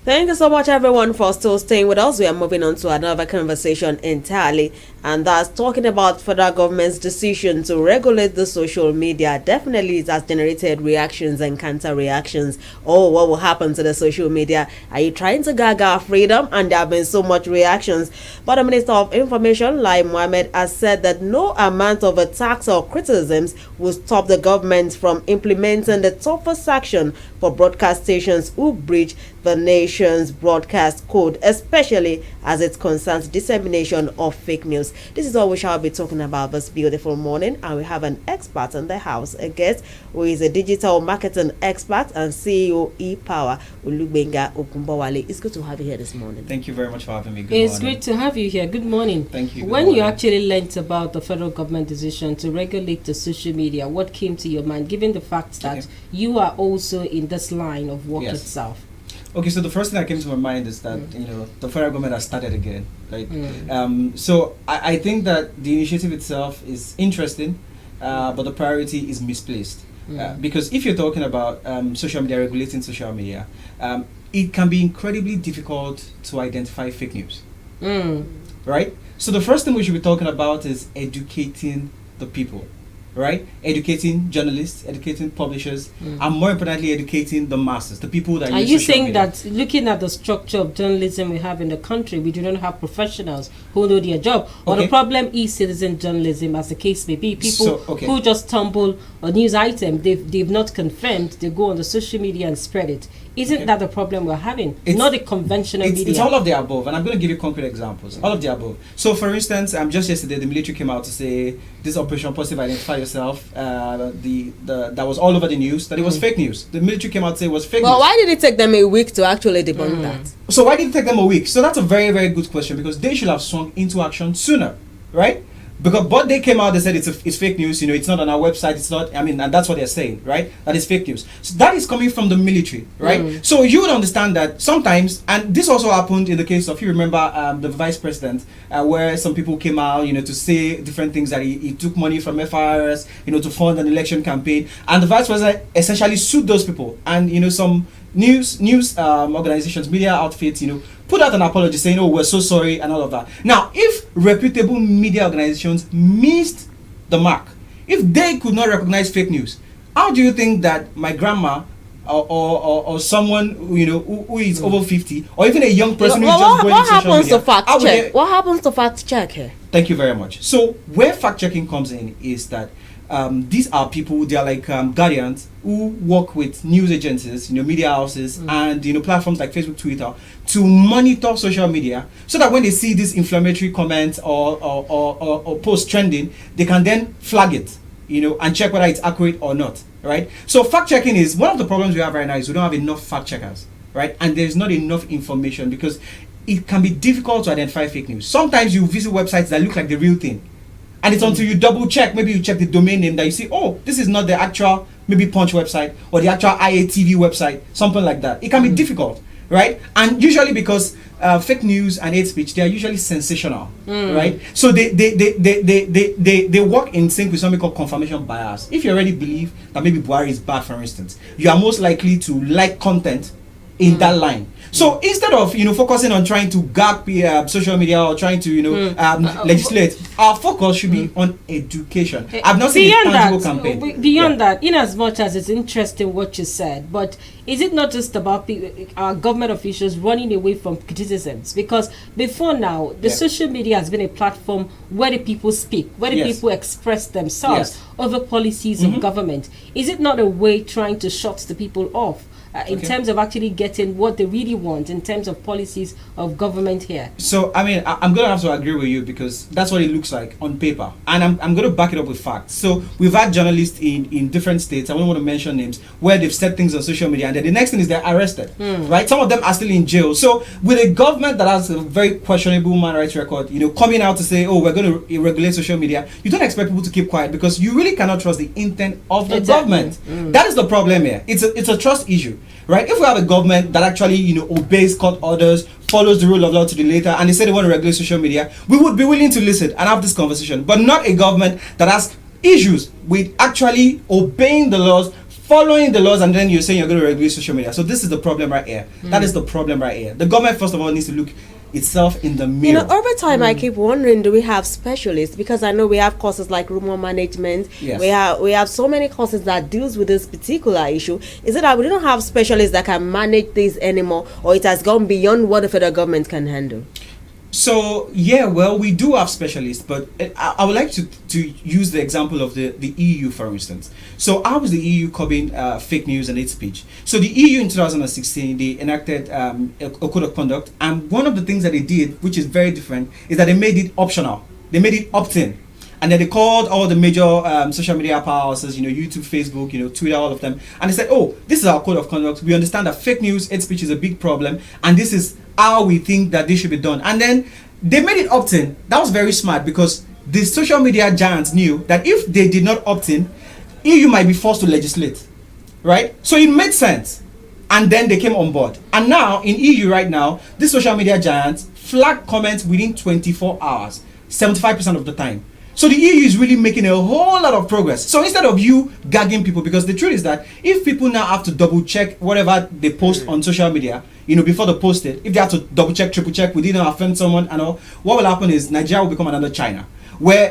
Thank you so much, everyone, for still staying with us. We are moving on to another conversation entirely, and that's talking about federal government's decision to regulate the social media. Definitely, it has generated reactions and counter reactions. Oh, what will happen to the social media? Are you trying to gag our freedom? And there have been so much reactions. But the Minister of Information, Lai Mohammed, has said that no amount of attacks or criticisms will stop the government from implementing the toughest action for broadcast stations who breach the nation's broadcast code, especially as it concerns dissemination of fake news. This is all we shall be talking about this beautiful morning, and we have an expert in the house, a guest who is a digital marketing expert and CEO ePower, Olubenga Okumbowale. It's good to have you here this morning. Thank you very much for having me. It's great to have you here. Good morning. Thank you. When you actually learnt about the federal government decision to regulate the social media, what came to your mind, given the fact that you are also in this line of work itself? Okay, so the first thing that came to my mind is that the federal government has started again. So I think that the initiative itself is interesting, but the priority is misplaced. Because if you're talking about social media, regulating social media, it can be incredibly difficult to identify fake news. Right? So the first thing we should be talking about is educating the people. Right? Educating journalists, educating publishers, and more importantly, educating the masses, the people that use social media. Are you saying that looking at the structure of journalism we have in the country, we do not have professionals who know their job? Or the problem is citizen journalism, as the case may be. People who just stumble a news item, they've not confirmed, they go on the social media and spread it. Isn't that the problem we're having? It's not the conventional media. It's all of the above, and I'm going to give you concrete examples. All of the above. So, for instance, just yesterday, the military came out to say this Operation Positive Identify Yourself, that was all over the news, that it was fake news. The military came out to say it was fake news. Well, why did it take them a week to actually debunk that? So, why did it take them a week? So, that's a very, very good question, because they should have swung into action sooner, right? But they came out, they said it's fake news, it's not on our website, it's not, and that's what they're saying, right? That is fake news. So that is coming from the military, right? So you would understand that sometimes, and this also happened in the case of, you remember the vice president, where some people came out, to say different things, that he took money from FIRS, to fund an election campaign, and the vice president essentially sued those people, and some news organizations, media outfits, put out an apology saying, oh, we're so sorry, and all of that. Now, if reputable media organizations missed the mark, if they could not recognize fake news, how do you think that my grandma or someone who is over 50, or even a young person who is just going to social media, what happens to fact check here? Thank you very much. So where fact checking comes in is that these are people, they are like guardians who work with news agencies, media houses, and platforms like Facebook, Twitter, to monitor social media, so that when they see these inflammatory comments or posts trending, they can then flag it, and check whether it's accurate or not, right? So fact checking is one of the problems we have right now, is we don't have enough fact checkers, right? And there's not enough information, because it can be difficult to identify fake news. Sometimes you visit websites that look like the real thing, and it's until you double check, maybe you check the domain name, that you see, oh, this is not the actual maybe Punch website or the actual IATV website, something like that. It can be difficult, right? And usually because fake news and hate speech, they are usually sensational, right? So they work in sync with something called confirmation bias. If you already believe that maybe Buhari is bad, for instance, you are most likely to like content in that line. So instead of focusing on trying to gag social media or trying to legislate, our focus should be on education. I've not seen a tangible campaign. Beyond that, in as much as it's interesting what you said, but is it not just about our government officials running away from criticisms? Because before now, the social media has been a platform where the people speak, where the people express themselves over policies of government. Is it not a way trying to shut the people off? In terms of actually getting what they really want in terms of policies of government here? So, I'm going to have to agree with you, because that's what it looks like on paper. And I'm going to back it up with facts. So, we've had journalists in different states, I don't want to mention names, where they've said things on social media, and then the next thing is they're arrested, right? Some of them are still in jail. So, with a government that has a very questionable human rights record, coming out to say, oh, we're going to regulate social media, you don't expect people to keep quiet, because you really cannot trust the intent of the government. That is the problem here. It's a trust issue. Right? If we have a government that actually, obeys court orders, follows the rule of law to the letter, and they say they want to regulate social media, we would be willing to listen and have this conversation. But not a government that has issues with actually obeying the laws, following the laws, and then you're saying you're going to regulate social media. So this is the problem right here. That is the problem right here. The government, first of all, needs to look itself in the mirror. Over time, I keep wondering, do we have specialists? Because I know we have courses like rumor management. Yes. We have so many courses that deals with this particular issue. Is it that we don't have specialists that can manage this anymore, or it has gone beyond what the federal government can handle? So yeah, well, we do have specialists, but I would like to use the example of the EU, for instance. So how was the EU curbing fake news and hate speech? So the EU in 2016, they enacted a code of conduct, and one of the things that they did, which is very different, is that they made it optional. They made it opt-in. And then they called all the major social media powerhouses, YouTube, Facebook, Twitter, all of them. And they said, oh, this is our code of conduct. We understand that fake news, hate speech is a big problem. And this is how we think that this should be done. And then they made it opt-in. That was very smart, because the social media giants knew that if they did not opt-in, EU might be forced to legislate. Right? So it made sense. And then they came on board. And now, in EU right now, the social media giants flag comments within 24 hours, 75% of the time. So the EU is really making a whole lot of progress. So instead of you gagging people, because the truth is that if people now have to double check whatever they post on social media, before they post it, if they have to double check, triple check, we didn't offend someone and all, what will happen is Nigeria will become another China, where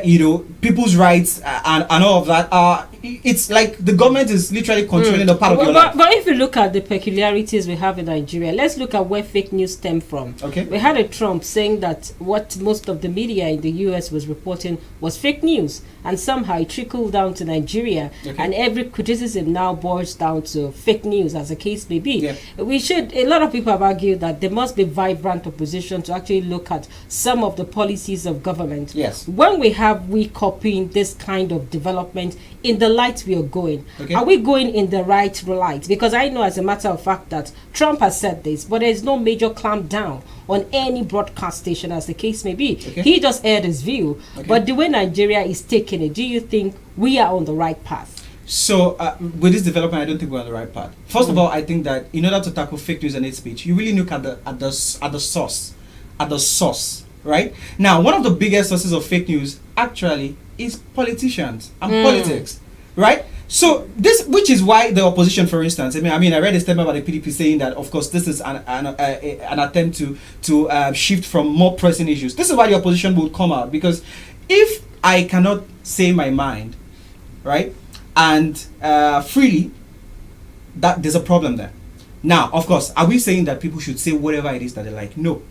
people's rights and all of that are. It's like the government is literally controlling the part of your life. But if you look at the peculiarities we have in Nigeria, let's look at where fake news stem from. Okay. We had a Trump saying that what most of the media in the US was reporting was fake news, and somehow it trickled down to Nigeria, and every criticism now boils down to fake news, as the case may be. Yeah. A lot of people have argued that there must be vibrant opposition to actually look at some of the policies of government. Yes. When we copying this kind of development in the light we are going, are we going in the right light? Because I know, as a matter of fact, that Trump has said this, but there is no major clamp down on any broadcast station, as the case may be. He just aired his view. But the way Nigeria is taking it, do you think we are on the right path? So with this development, I don't think we're on the right path. First of all, I think that in order to tackle fake news and hate speech, you really look at the source. Right? Now, one of the biggest sources of fake news actually is politicians and politics. Right? So this, which is why the opposition, for instance, I mean, I read a statement by the PDP saying that, of course, this is an attempt to shift from more pressing issues. This is why the opposition would come out, because if I cannot say my mind, right, and freely, that there's a problem there. Now, of course, are we saying that people should say whatever it is that they like? No.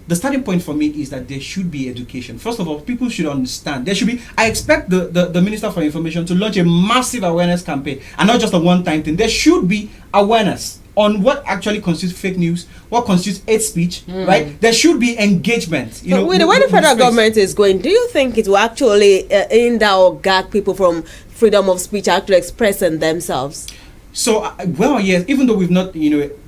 The starting point for me is that there should be education. First of all, people should understand. There should be. I expect the Minister for Information to launch a massive awareness campaign, and not just a one-time thing. There should be awareness on what actually constitutes fake news, what constitutes hate speech, right? There should be engagement. With the way the federal government is going, do you think it will actually hinder or gag people from freedom of speech actually expressing themselves? So, well, yes, even though we've not,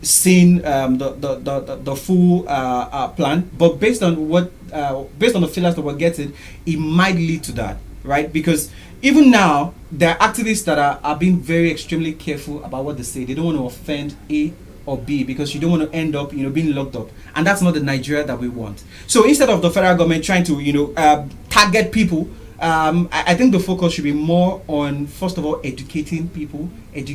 seen the full plan, but based on the feelers that we're getting, it might lead to that, right? Because even now, there are activists that are being very extremely careful about what they say. They don't want to offend A or B, because you don't want to end up, being locked up, and that's not the Nigeria that we want. So instead of the federal government trying to, target people, I think the focus should be more on, first of all, educating people, and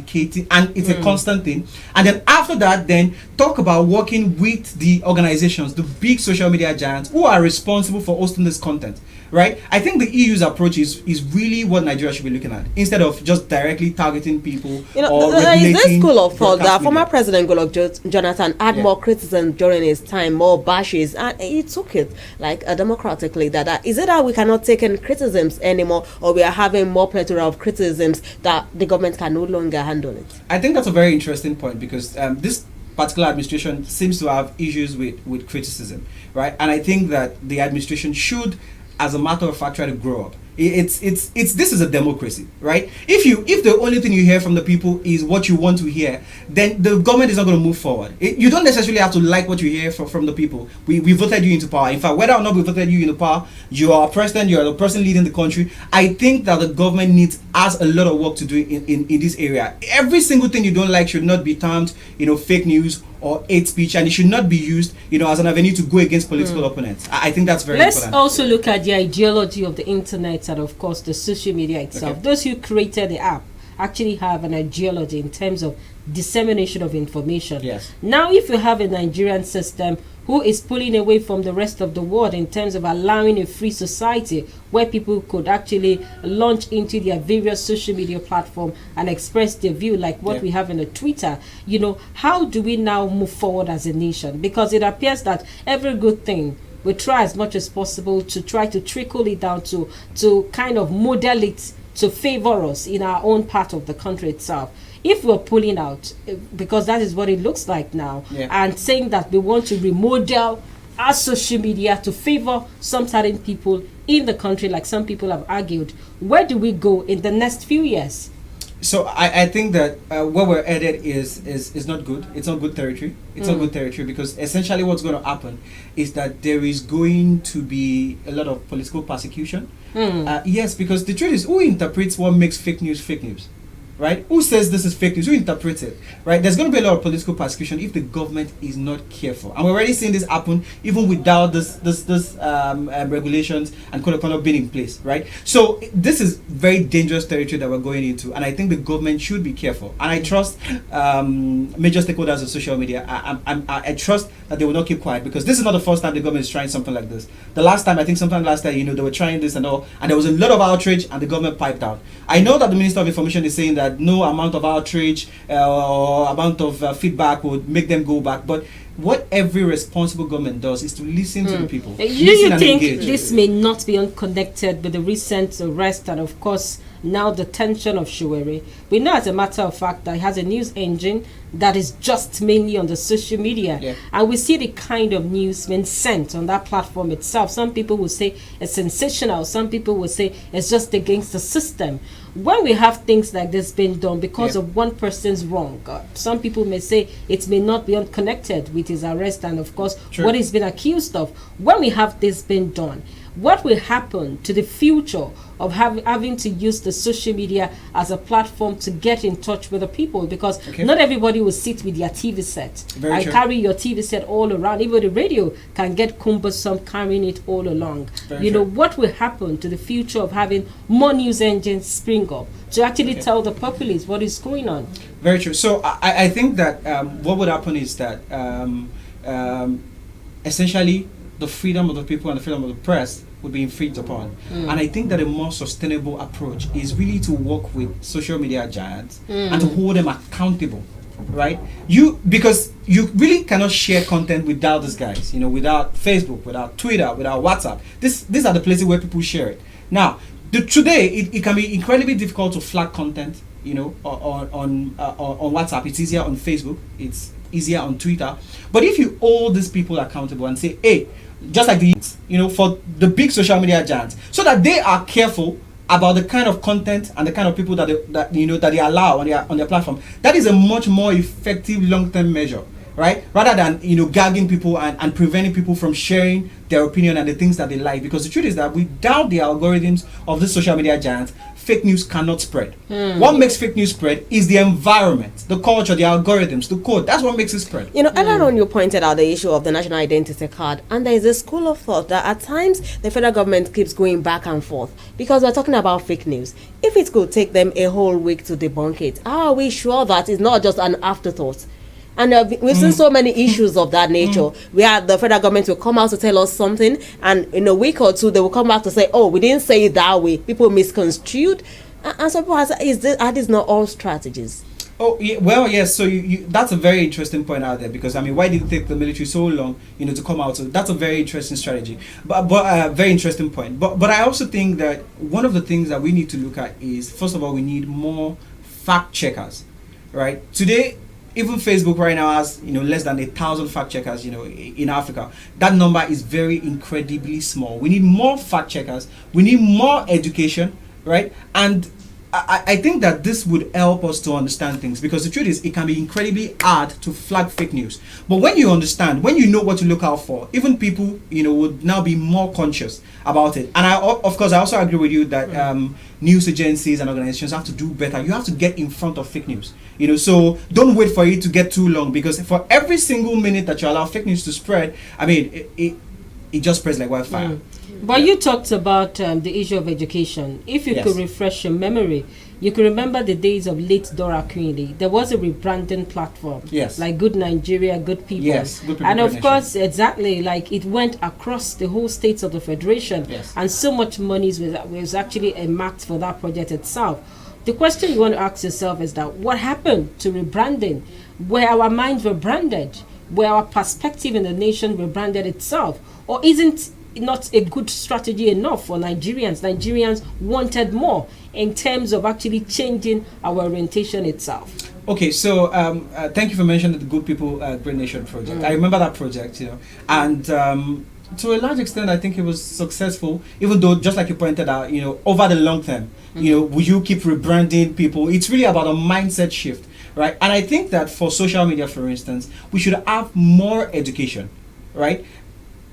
it's a constant thing. And then after that, then talk about working with the organizations, the big social media giants who are responsible for hosting this content, right? I think the EU's approach is really what Nigeria should be looking at, instead of just directly targeting people or regulating. Is this school of thought that former media. President Goodluck Jonathan had more criticism during his time, more bashes, and he took it like democratically? That is it that we cannot take in criticisms anymore, or we are having more plethora of criticisms that the government can no longer handle it? I think that's a very interesting point, because this particular administration seems to have issues with criticism, right? And I think that the administration should, as a matter of fact, try to grow up. This is a democracy, right? If the only thing you hear from the people is what you want to hear, then the government is not going to move forward. You don't necessarily have to like what you hear from the people. We voted you into power. In fact, whether or not we voted you into power, you are a president, you are the person leading the country. I think that the government has a lot of work to do in this area. Every single thing you don't like should not be termed, fake news or hate speech, and it should not be used, as an avenue to go against political opponents. I think that's very important. Let's also look at the ideology of the internet and, of course, the social media itself. Okay. Those who created the app actually have an ideology in terms of dissemination of information. Yes. Now, if you have a Nigerian system who is pulling away from the rest of the world in terms of allowing a free society where people could actually launch into their various social media platform and express their view, like what we have in the Twitter, how do we now move forward as a nation? Because it appears that every good thing, we try as much as possible to try to trickle it down to kind of model it to favor us in our own part of the country itself. If we're pulling out, because that is what it looks like now, and saying that we want to remodel our social media to favor some certain people in the country, like some people have argued, where do we go in the next few years? So I think that where we're headed is not good. It's not good territory. It's not good territory, because essentially what's going to happen is that there is going to be a lot of political persecution. Yes, because the truth is, who interprets what makes fake news fake news? Right? Who says this is fake news? Who interprets it? Right? There's going to be a lot of political persecution if the government is not careful, and we're already seeing this happen even without this regulations and code of conduct being in place. Right? So this is very dangerous territory that we're going into, and I think the government should be careful. And I trust major stakeholders of social media. I trust that they will not keep quiet, because this is not the first time the government is trying something like this. The last time, I think sometime last year, they were trying this and all, and there was a lot of outrage, and the government piped out. I know that the Minister of Information is saying that no amount of outrage or amount of feedback would make them go back, but what every responsible government does is to listen to the people. Do you think this may not be unconnected with the recent arrest and, of course, now the detention of Shuwere? We know, as a matter of fact, that he has a news engine that is just mainly on the social media, and we see the kind of news being sent on that platform itself. Some people will say it's sensational, some people will say it's just against the system. When we have things like this being done because of one person's wrong, some people may say it may not be unconnected with his arrest and, of course, what he's been accused of. When we have this being done, what will happen to the future of having to use the social media as a platform to get in touch with the people? Because not everybody will sit with their TV set and carry your TV set all around. Even the radio can get cumbersome carrying it all along. What will happen to the future of having more news engines spring up to actually tell the populace what is going on? Very true. So I think that what would happen is that essentially the freedom of the people and the freedom of the press would be infringed upon. And I think that a more sustainable approach is really to work with social media giants and to hold them accountable, right? Because you really cannot share content without these guys, without Facebook, without Twitter, without WhatsApp. These are the places where people share it. Now, today it can be incredibly difficult to flag content, on WhatsApp. It's easier on Facebook. It's easier on Twitter. But if you hold these people accountable and say, hey, just like for the big social media giants, so that they are careful about the kind of content and the kind of people that they allow on their platform, that is a much more effective long-term measure, right? Rather than gagging people and preventing people from sharing their opinion and the things that they like. Because the truth is that without the algorithms of the social media giants, fake news cannot spread. What makes fake news spread is the environment, the culture, the algorithms, the code. That's what makes it spread. Earlier on you pointed out the issue of the national identity card, and there is a school of thought that at times the federal government keeps going back and forth because we're talking about fake news. If it could take them a whole week to debunk it, how are we sure that it's not just an afterthought? And we've seen so many issues of that nature where the federal government will come out to tell us something, and in a week or two they will come back to say, oh, we didn't say it that way. People misconstrued. And some people ask, are these not all strategies? Oh, yeah, well, yes. So that's a very interesting point out there, because why did it take the military so long, to come out? So that's a very interesting strategy, but very interesting point. But I also think that one of the things that we need to look at is, first of all, we need more fact checkers, right? Today, even Facebook right now has less than 1,000 fact checkers in Africa. That number is very incredibly small. We need more fact checkers. We need more education, right? And I think that this would help us to understand things, because the truth is it can be incredibly hard to flag fake news. But when you understand, when you know what to look out for, even people would now be more conscious about it. And I also agree with you that news agencies and organizations have to do better. You have to get in front of fake news. So don't wait for it to get too long, because for every single minute that you allow fake news to spread, it just spreads like wildfire. But you talked about the issue of education. If you Yes. could refresh your memory, you could remember the days of late Dora Queenie. There was a rebranding platform. Yes. Like Good Nigeria, Good People. Yes, Good People, And Good of Nation. course, exactly, like it went across the whole states of the Federation. Yes. And so much money was actually earmarked for that project itself. The question you want to ask yourself is that what happened to rebranding? Where our minds were branded? Where our perspective in the nation rebranded itself? Or isn't not a good strategy enough for Nigerians? Nigerians wanted more in terms of actually changing our orientation itself. Okay, so thank you for mentioning the Good People, Great Nation project. I remember that project, and to a large extent, I think it was successful. Even though, just like you pointed out, over the long term, will you keep rebranding people? It's really about a mindset shift, right? And I think that for social media, for instance, we should have more education, right?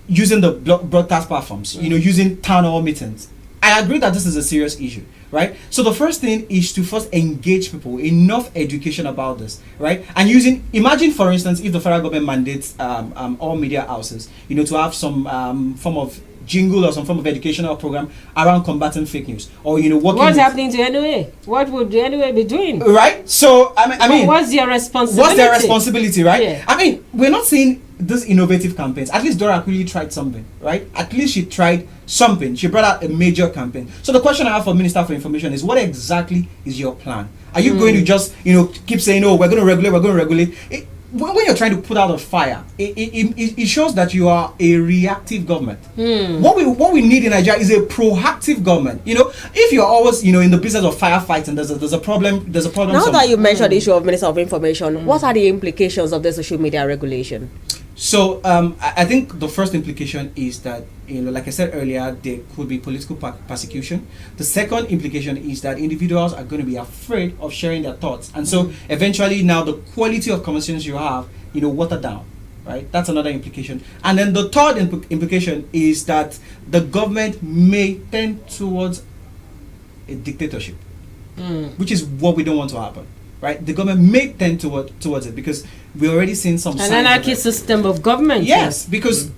Using the broadcast platforms, using town hall meetings. I agree that this is a serious issue, right? So the first thing is to first engage people, enough education about this, right? And imagine for instance, if the federal government mandates all media houses, to have some form of jingle or some form of educational program around combating fake news, or what's happening to NOA? What would the NOA be doing? Right. So I mean, what's your responsibility? What's their responsibility, right? Yeah. I mean, we're not seeing these innovative campaigns. At least Dora really tried something, right? At least she tried something. She brought out a major campaign. So the question I have for Minister for Information is, what exactly is your plan? Are you going to just keep saying, oh, we're going to regulate? When you're trying to put out a fire, it shows that you are a reactive government. What we need in Nigeria is a proactive government. If you're always in the business of firefighting, there's a problem. There's a problem. Now that you mentioned the issue of Minister of Information, what are the implications of the social media regulation? So I think the first implication is that, like I said earlier, there could be political persecution. The second implication is that individuals are going to be afraid of sharing their thoughts, and so eventually now the quality of conversations you have, watered down, right? That's another implication. And then the third implication is that the government may tend towards a dictatorship, which is what we don't want to happen. Right, the government may tend towards it, because we're already seeing some signs an anarchy system of government. Yes, because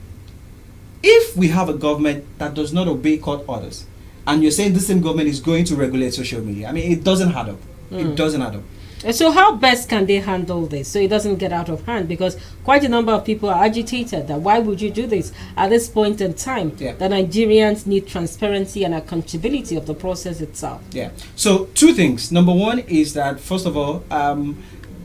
if we have a government that does not obey court orders, and you're saying this same government is going to regulate social media, I mean, it doesn't add up. It doesn't add up. So how best can they handle this so it doesn't get out of hand? Because quite a number of people are agitated that why would you do this at this point in time? Yeah. That Nigerians need transparency and accountability of the process itself. Yeah. So two things. Number one is that, first of all,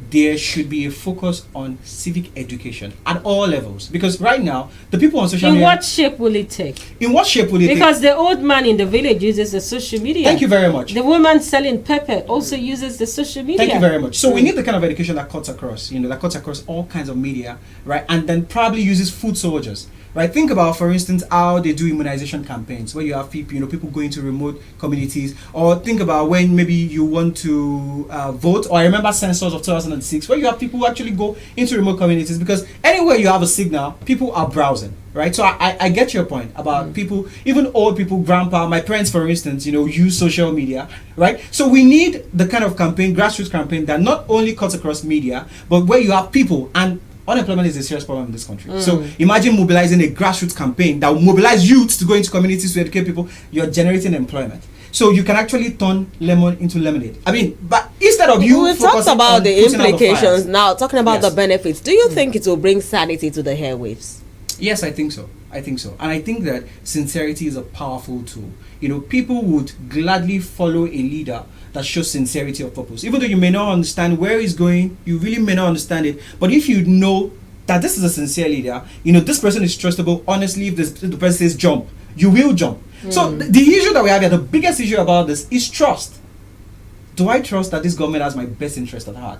there should be a focus on civic education at all levels, because right now the people on social media. In what shape will it take? In what shape will it take? Because the old man in the village uses the social media. Thank you very much. The woman selling pepper also uses the social media. Thank you very much. So we need the kind of education that cuts across, that cuts across all kinds of media, right? And then probably uses foot soldiers, right? Think about, for instance, how they do immunization campaigns, where you have people, people going to remote communities, or think about when maybe you want to vote. Or I remember census of 2006, where you have people who actually go into remote communities, because anywhere you have a signal, people are browsing, right? So I get your point about people, even old people, grandpa, my parents, for instance, use social media, right? So we need the kind of campaign, grassroots campaign, that not only cuts across media, but where you have people. And unemployment is a serious problem in this country. So imagine mobilizing a grassroots campaign that will mobilize youth to go into communities to educate people. You're generating employment. So you can actually turn lemon into lemonade. I mean, but instead of you We've talked about the implications. Now, talking about Yes. the benefits, do you think it will bring sanity to the airwaves? Yes, I think so. And I think that sincerity is a powerful tool. People would gladly follow a leader that shows sincerity of purpose. Even though you may not understand where he's going, you really may not understand it. But if you know that this is a sincere leader, this person is trustable, honestly, if the person says jump, you will jump. So the issue that we have here, the biggest issue about this is trust. Do I trust that this government has my best interest at heart?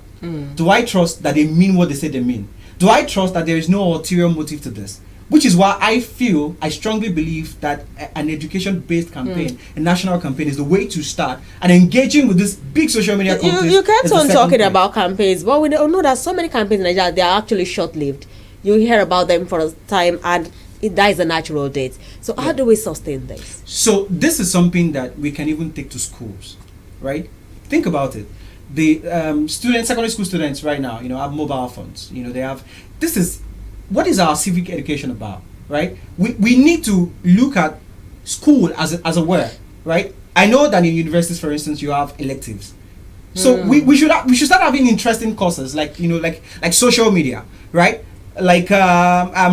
Do I trust that they mean what they say they mean? Do I trust that there is no ulterior motive to this? Which is why I strongly believe that an education-based campaign, a national campaign, is the way to start. And engaging with this big social media companies. You kept is the on second talking point. about campaigns, but we don't know that so many campaigns in Nigeria, they are actually short-lived. You hear about them for a time and it dies a natural death. So how do we sustain this? So this is something that we can even take to schools, right? Think about it. The secondary school students right now, have mobile phones. They have. What is our civic education about, right? We need to look at school as a where, right? I know that in universities, for instance, you have electives. So we should start having interesting courses like like social media, right? Like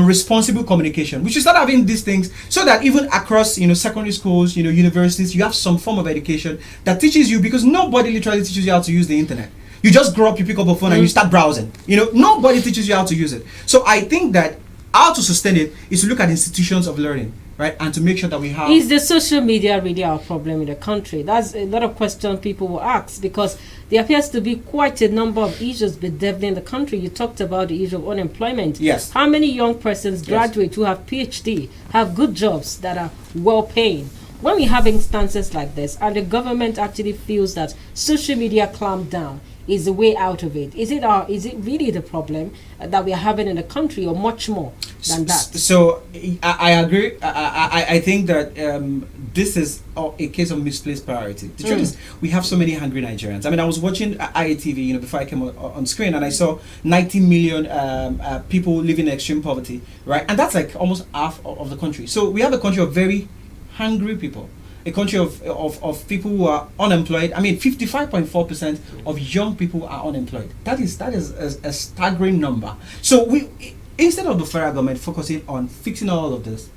responsible communication. We should start having these things so that even across secondary schools, universities, you have some form of education that teaches you, because nobody literally teaches you how to use the internet. You just grow up, you pick up a phone and you start browsing. Nobody teaches you how to use it. So I think that how to sustain it is to look at institutions of learning, right, and to make sure that we have. Is the social media really our problem in the country? That's a lot of questions people will ask, because there appears to be quite a number of issues bedeviling the country. You talked about the issue of unemployment. Yes. How many young persons graduate who have PhD, have good jobs that are well paying? When we have instances like this, and the government actually feels that social media clamped down is the way out of it, is it really the problem that we are having in the country, or much more than that? So I agree. I think that this is a case of misplaced priority. The truth is, we have so many hungry Nigerians. I mean, I was watching IATV, before I came on screen, and I saw 90 million people living in extreme poverty, right? And that's like almost half of the country. So we have a country of very hungry people. A country of people who are unemployed. I mean, 55.4% of young people are unemployed. That is a staggering number. So we, instead of the federal government focusing on fixing all of this,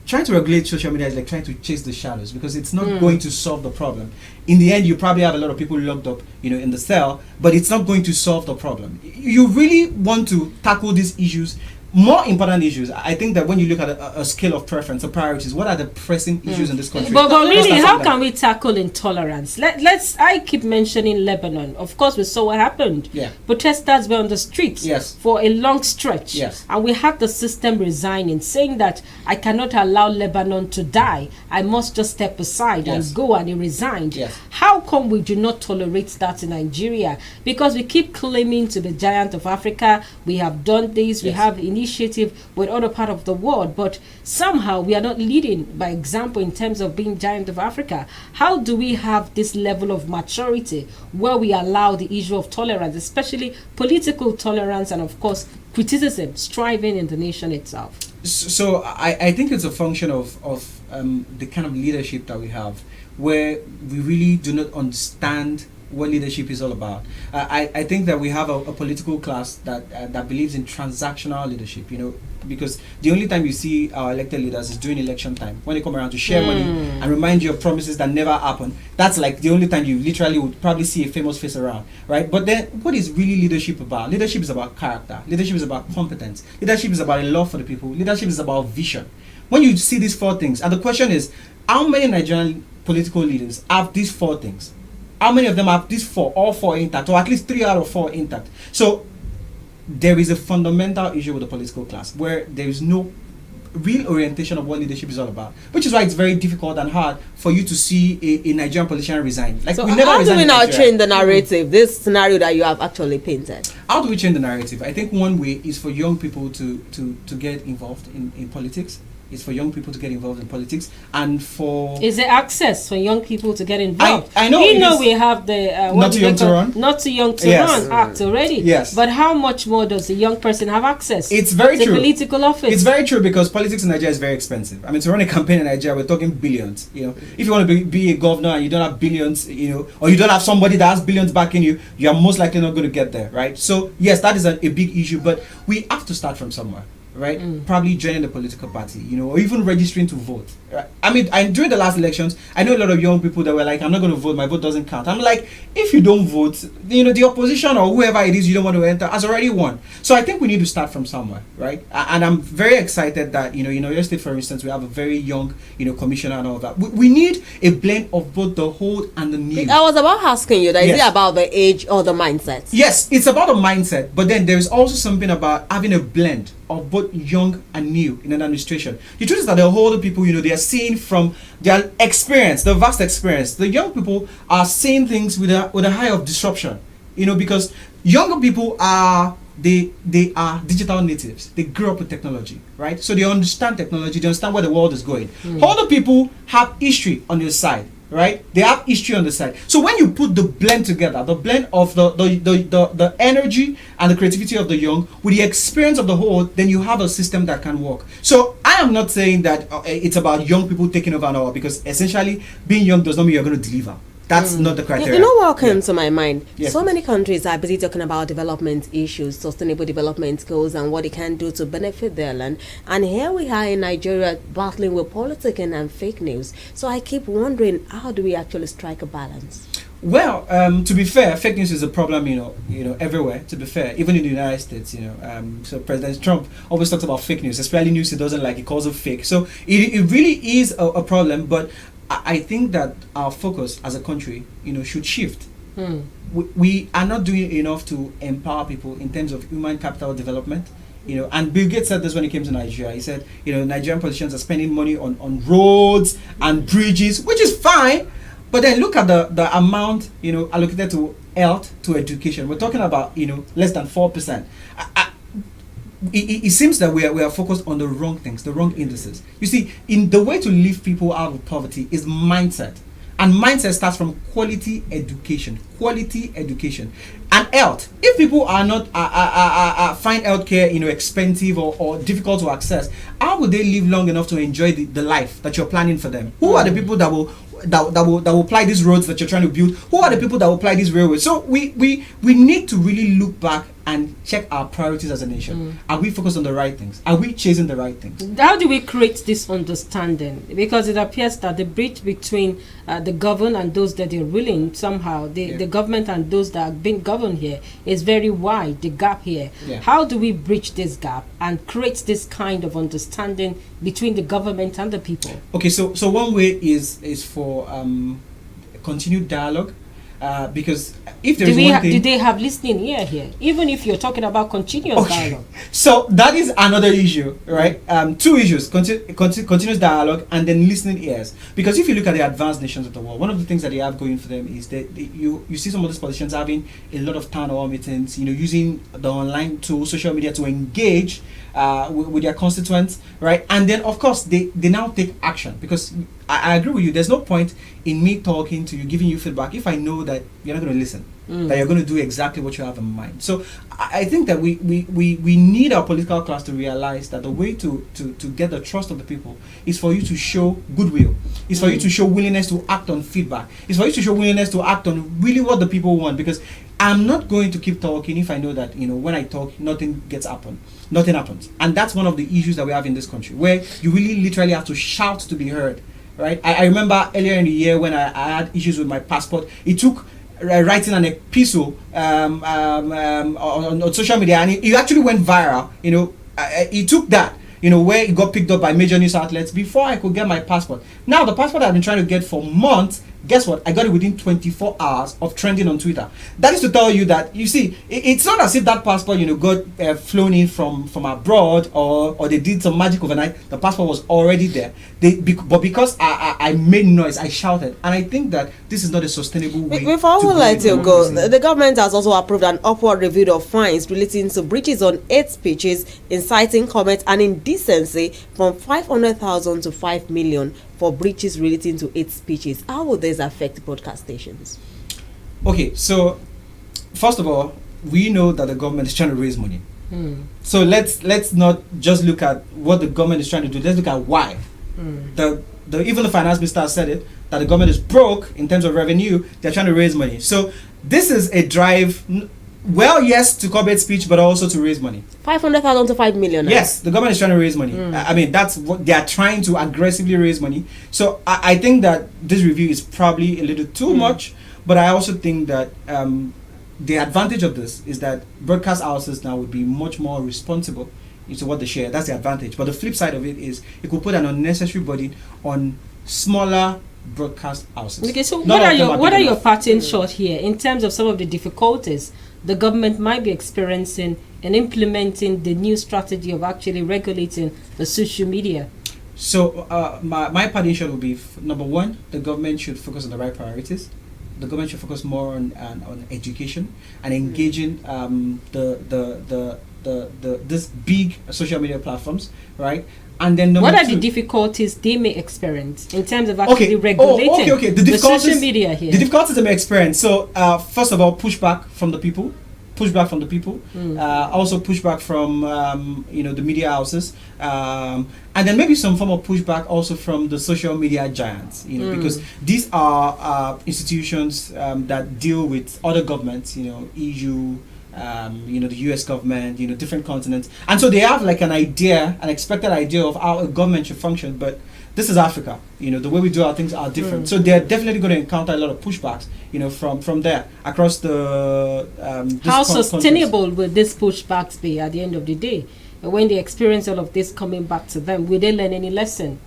trying to regulate social media is like trying to chase the shadows, because it's not going to solve the problem. In the end, you probably have a lot of people locked up, in the cell, but it's not going to solve the problem. You really want to tackle these issues. More important issues. I think that when you look at a scale of preference, or priorities, what are the pressing issues in this country? But really, how can we tackle intolerance? Let's. I keep mentioning Lebanon. Of course, we saw what happened. Yeah. Protesters were on the streets for a long stretch. Yes. And we had the system resigning, saying that I cannot allow Lebanon to die. I must just step aside and go, and he resigned. Yes. How come we do not tolerate that in Nigeria? Because we keep claiming to be giant of Africa. We have done this. We have initiative with other part of the world, but somehow we are not leading by example in terms of being giant of Africa. How do we have this level of maturity where we allow the issue of tolerance, especially political tolerance, and of course criticism, striving in the nation itself? So I think it's a function of the kind of leadership that we have, where we really do not understand what leadership is all about. I think that we have a political class that believes in transactional leadership, because the only time you see our elected leaders is during election time, when they come around to share money and remind you of promises that never happen. That's like the only time you literally would probably see a famous face around, right? But then what is really leadership about? Leadership is about character. Leadership is about competence. Leadership is about a love for the people. Leadership is about vision. When you see these four things, and the question is, how many Nigerian political leaders have these four things? How many of them have these four, all four intact, or at least 3 out of 4 intact? So there is a fundamental issue with the political class, where there is no real orientation of what leadership is all about, which is why it's very difficult and hard for you to see a Nigerian politician resign. Like, so we never how do we now change the narrative? narrative, this scenario that you have actually painted? How do we change the narrative? I think one way is for young people to get involved in politics. Is for young people to get involved in politics, and for is there access for young people to get involved? I know. We have the Not Too Young to Run. Not Too Young to Yes. Run Act already. Yes. But how much more does a young person have access? It's very to true. Political office. It's very true, because politics in Nigeria is very expensive. I mean, to run a campaign in Nigeria, we're talking billions. If you want to be a governor and you don't have billions, or you don't have somebody that has billions backing you, you are most likely not going to get there, right? So yes, that is a big issue, but we have to start from somewhere. Right, probably joining the political party, or even registering to vote. Right? I mean, during the last elections, I know a lot of young people that were like, "I'm not going to vote. My vote doesn't count." I'm like, if you don't vote, the opposition or whoever it is you don't want to enter has already won. So I think we need to start from somewhere, right? And I'm very excited that in your state, for instance, we have a very young, commissioner and all that. We need a blend of both the old and the new. I was about asking you that. Yes. Is it about the age or the mindset? Yes, it's about a mindset, but then there is also something about having a blend of both young and new in an administration. The truth is that the older people, they are seeing from their experience, the vast experience. The young people are seeing things with a high of disruption, because younger people are they are digital natives. They grew up with technology, right? So they understand technology. They understand where the world is going. Older people have history on their side. Right, they have history on the side. So when you put the blend together, the blend of the energy and the creativity of the young with the experience of the whole, then you have a system that can work. So I am not saying that it's about young people taking over and all, because essentially being young does not mean you're going to deliver. That's not the criteria. You know what came to my mind? Yes, so many countries are busy talking about development issues, sustainable development goals, and what they can do to benefit their land. And here we are in Nigeria battling with politicking and fake news. So I keep wondering, how do we actually strike a balance? Well, to be fair, fake news is a problem, everywhere. To be fair, even in the United States, so President Trump always talks about fake news, especially news he doesn't like. He calls it fake. So it really is a problem. But I think that our focus as a country, should shift. We are not doing enough to empower people in terms of human capital development. And Bill Gates said this when he came to Nigeria. He said, Nigerian politicians are spending money on roads and bridges, which is fine. But then look at the amount, allocated to health, to education. We're talking about, less than 4%. It seems that we are focused on the wrong things, the wrong indices. You see, in the way to lift people out of poverty is mindset. And mindset starts from quality education. And health. If people are not find healthcare expensive or difficult to access, how would they live long enough to enjoy the life that you're planning for them? Who are the people that will apply these roads that you're trying to build? Who are the people that will apply these railways? So we need to really look back and check our priorities as a nation. Are we focused on the right things? Are we chasing the right things? How do we create this understanding? Because it appears that the bridge between the governed and those that are ruling, somehow the government and those that have been governed here is very wide, the gap here. How do we bridge this gap and create this kind of understanding between the government and the people? Okay, so one way is for continued dialogue. Because if there's one thing, do they have listening ear here? Even if you're talking about continuous dialogue. So that is another issue, right? Two issues: continuous dialogue and then listening ears. Because if you look at the advanced nations of the world, one of the things that they have going for them is that you see some of these politicians having a lot of town hall meetings, using the online tools, social media to engage with their constituents, right? And then of course they now take action, because I agree with you. There's no point in me talking to you, giving you feedback, if I know that you're not going to listen, that you're going to do exactly what you have in mind. So I think that we need our political class to realize that the way to get the trust of the people is for you to show goodwill. It's for you to show willingness to act on feedback. It's for you to show willingness to act on really what the people want. Because I'm not going to keep talking if I know that, when I talk, nothing happens. And that's one of the issues that we have in this country, where you really literally have to shout to be heard. Right, I remember earlier in the year when I had issues with my passport. It took writing an epistle on social media, and it actually went viral. It took that, where it got picked up by major news outlets before I could get my passport. Now the passport I've been trying to get for months, guess what? I got it within 24 hours of trending on Twitter. That is to tell you that, you see, it's not as if that passport, got flown in from abroad, or they did some magic overnight. The passport was already there. But because I made noise, I shouted. And I think that this is not a sustainable way. Before we let you go, the government has also approved an upward review of fines relating to breaches on hate speeches, inciting comments, and indecency from 500,000 to 5 million for breaches relating to hate speeches. How will this affect broadcast stations? Okay, so first of all, we know that the government is trying to raise money. So let's not just look at what the government is trying to do. Let's look at why. Even the finance minister said it, that the government is broke in terms of revenue. They're trying to raise money. So this is a drive. Well, yes, to curb hate speech, but also to raise money. 500,000 to 5 million. Yes, the government is trying to raise money. I mean, that's what they are trying to aggressively raise money. So I think that this review is probably a little too much, but I also think that the advantage of this is that broadcast houses now would be much more responsible into what they share. That's the advantage. But the flip side of it is it could put an unnecessary burden on smaller broadcast houses. Okay, so what are your parting shot here in terms of some of the difficulties the government might be experiencing in implementing the new strategy of actually regulating the social media? So my parting shot would be, number one, the government should focus on the right priorities. The government should focus more on education and engaging this big social media platforms, right? And then what are the difficulties they may experience in terms of actually regulating the social media here? The difficulties they may experience. So first of all, pushback from the people. pushback from the people, also pushback from the media houses, and then maybe some form of pushback also from the social media giants, because these are institutions that deal with other governments, EU, the US government, different continents. And so they have like an expected idea of how a government should function. But this is Africa, the way we do our things are different. So they're definitely going to encounter a lot of pushbacks, from there across the. How sustainable will these pushbacks be at the end of the day? When they experience all of this coming back to them, will they learn any lesson?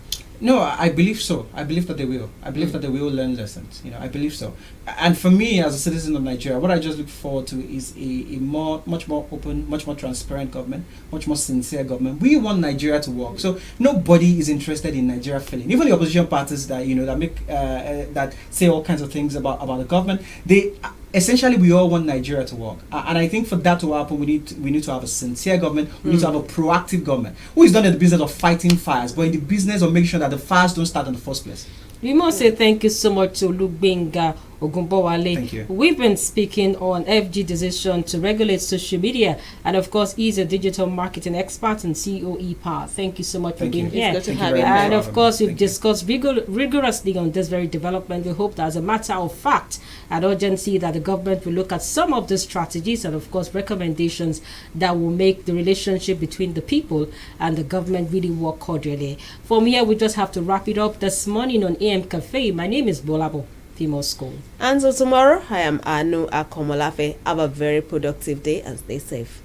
No, I believe so. I believe that they will. I believe that they will learn lessons. I believe so. And for me, as a citizen of Nigeria, what I just look forward to is a much more open, much more transparent government, much more sincere government. We want Nigeria to work. So nobody is interested in Nigeria failing. Even the opposition parties that that make that say all kinds of things about the government, they. Essentially, we all want Nigeria to work, and I think for that to happen, we need to have a sincere government. We need to have a proactive government who is not in the business of fighting fires, but in the business of making sure that the fires don't start in the first place. We must say thank you so much to Lugbenga Ogunbowale. Thank you. We've been speaking on FG decision to regulate social media, and of course, he's a digital marketing expert and COE Power. Thank you so much for being here. It's good to have you. And of course, we've discussed rigorously on this very development. We hope that as a matter of fact and urgency that the government will look at some of the strategies and of course recommendations that will make the relationship between the people and the government really work cordially. From here, we just have to wrap it up this morning on AM Cafe. My name is Bolabo. School. And so tomorrow, I am Anu Akomolafe. Have a very productive day and stay safe.